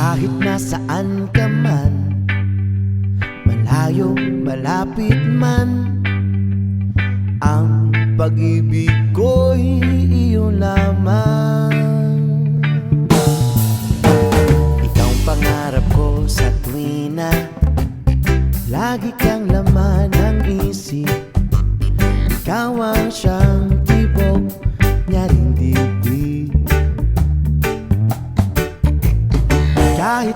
Kahit nasaan ka man, malayo, malapit man, ang pag-ibig ko'y iyo lamang. Ikaw ang pangarap ko sa tuwina, lagi kang laman ng isip. Ikaw ang siyang tibok niya ring dibdib. Kahit